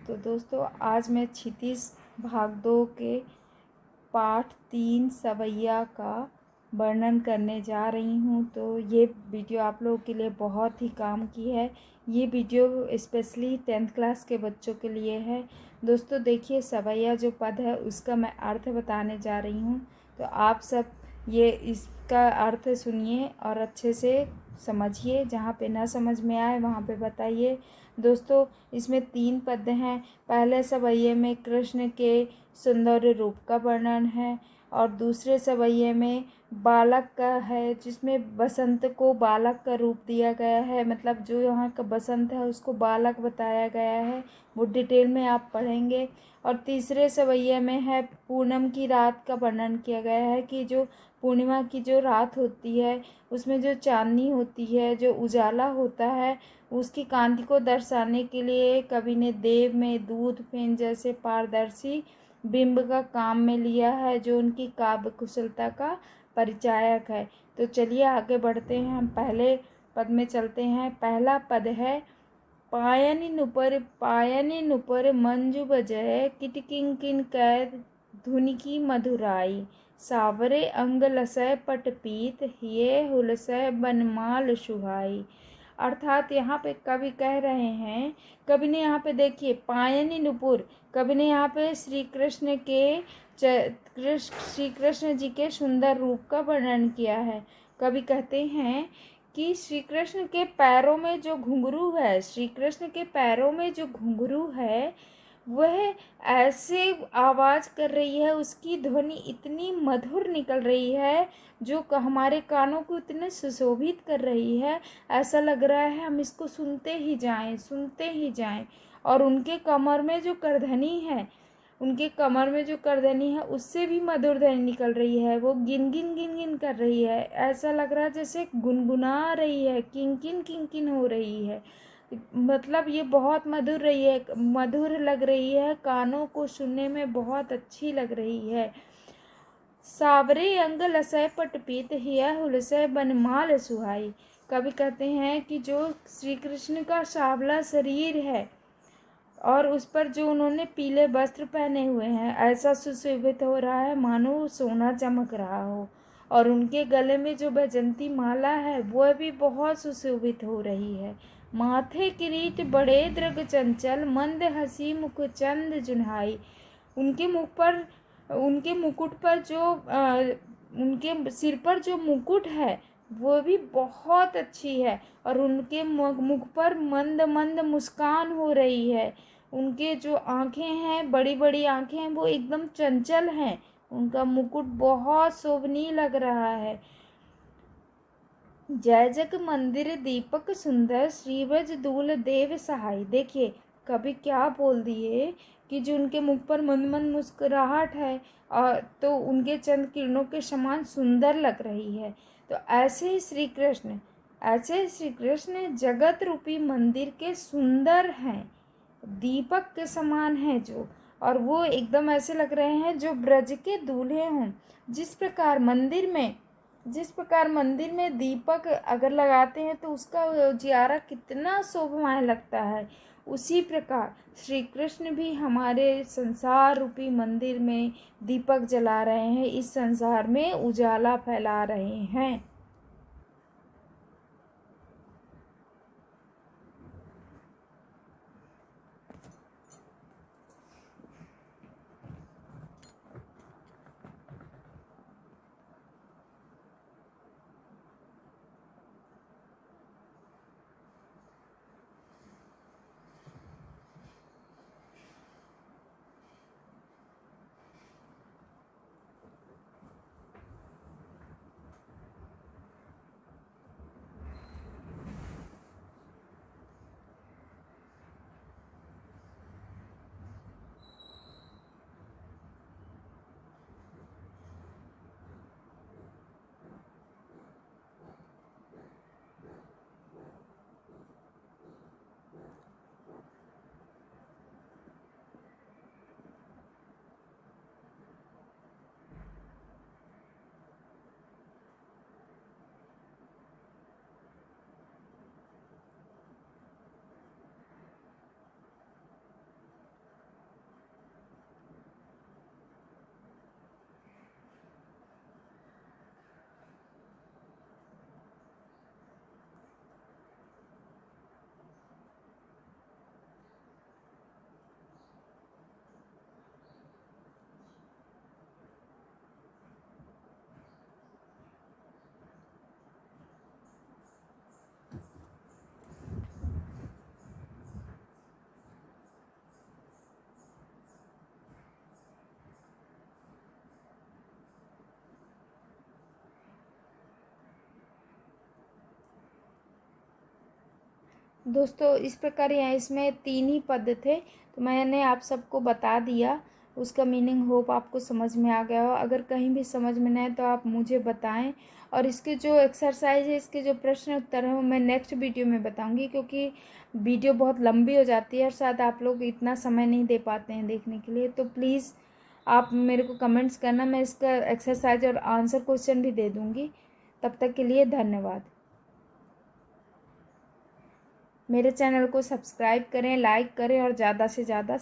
तो दोस्तों आज मैं क्षितिज भाग 2 के पाठ 3 सवैया का वर्णन करने जा रही हूँ। तो ये वीडियो आप लोगों के लिए बहुत ही काम की है। ये वीडियो स्पेशली 10th क्लास के बच्चों के लिए है। दोस्तों देखिए, सवैया जो पद है उसका मैं अर्थ बताने जा रही हूँ। तो आप सब ये इसका अर्थ सुनिए और अच्छे से समझिए। जहाँ पे ना समझ में आए वहाँ पे बताइए। दोस्तों इसमें 3 पद हैं। पहले सवैये में कृष्ण के सुंदर रूप का वर्णन है और दूसरे सवैये में बालक का है, जिसमें बसंत को बालक का रूप दिया गया है। मतलब जो यहाँ का बसंत है उसको बालक बताया गया है। वो डिटेल में आप पढ़ेंगे। और तीसरे सवैये में है पूनम की रात का वर्णन किया गया है कि जो पूर्णिमा की जो रात होती है उसमें जो चांदनी होती है, जो उजाला होता है, उसकी कांति को दर्शाने के लिए कवि ने देव में दूध फेन जैसे पारदर्शी बिंब का काम में लिया है, जो उनकी काव्य कुशलता का परिचायक है। तो चलिए आगे बढ़ते हैं। हम पहले पद में चलते हैं। पहला पद है पायनि नुपर मंजु बजय किटकिंकिन कैद धुनि की मधुराई सावरे अंग लसय पटपीत हिये हुलसय बनमाल सुहाई। अर्थात यहाँ पे कवि कह रहे हैं, कवि ने यहाँ पे देखिए पायनि नुपुर, कवि ने यहाँ पे श्री कृष्ण जी के सुंदर रूप का वर्णन किया है। कवि कहते हैं कि श्री कृष्ण के पैरों में जो घुंघरू है, श्री कृष्ण के पैरों में जो घुंघरू है वह ऐसे आवाज़ कर रही है, उसकी ध्वनि इतनी मधुर निकल रही है जो हमारे कानों को इतने सुशोभित कर रही है। ऐसा लग रहा है हम इसको सुनते ही जाएं। और उनके कमर में जो करधनी है उससे भी मधुर ध्वनि निकल रही है। वो गिन गिन कर रही है। ऐसा लग रहा है जैसे गुनगुना रही है, किंकिन हो रही है। मतलब ये बहुत मधुर लग रही है, कानों को सुनने में बहुत अच्छी लग रही है। सावरे अंग लसय पटपीत हिया हुलसय बनमाल सुहाई। कवि कहते हैं कि जो श्री कृष्ण का सांवला शरीर है और उस पर जो उन्होंने पीले वस्त्र पहने हुए हैं, ऐसा सुशोभित हो रहा है मानो सोना चमक रहा हो। और उनके गले में जो बैजंती माला है वह भी बहुत सुशोभित हो रही है। माथे किरीट बड़े दृग चंचल मंद हसी मुख चंद जुन्हाई। उनके मुकुट पर उनके सिर पर जो मुकुट है वो भी बहुत अच्छी है और उनके मुख पर मंद मंद मुस्कान हो रही है। उनके जो आँखें हैं, बड़ी बड़ी आँखें हैं, वो एकदम चंचल हैं। उनका मुकुट बहुत शोभनीय लग रहा है। जय जग मंदिर दीपक सुंदर श्रीवज दूल देव सहाय। देखिए कभी क्या बोल दिए कि जो उनके मुख पर मंद मंद मुस्कुराहट है और तो उनके चंद किरणों के समान सुंदर लग रही है। तो ऐसे श्री कृष्ण जगत रूपी मंदिर के सुंदर हैं, दीपक के समान हैं जो, और वो एकदम ऐसे लग रहे हैं जो ब्रज के दूल्हे हों। जिस प्रकार मंदिर में दीपक अगर लगाते हैं तो उसका उजियारा कितना शोभामय लगता है, उसी प्रकार श्री कृष्ण भी हमारे संसार रूपी मंदिर में दीपक जला रहे हैं, इस संसार में उजाला फैला रहे हैं। दोस्तों इस प्रकार यहाँ इसमें 3 ही पद थे, तो मैंने आप सबको बता दिया उसका मीनिंग। होप आपको समझ में आ गया हो। अगर कहीं भी समझ में नहीं आए तो आप मुझे बताएं। और इसके जो एक्सरसाइज है, इसके जो प्रश्न उत्तर है वो मैं नेक्स्ट वीडियो में बताऊंगी, क्योंकि वीडियो बहुत लंबी हो जाती है और शायद आप लोग इतना समय नहीं दे पाते हैं देखने के लिए। तो प्लीज़ आप मेरे को कमेंट्स करना, मैं इसका एक्सरसाइज और आंसर क्वेश्चन भी दे दूँगी। तब तक के लिए धन्यवाद। मेरे चैनल को सब्सक्राइब करें, लाइक करें और ज़्यादा से ज़्यादा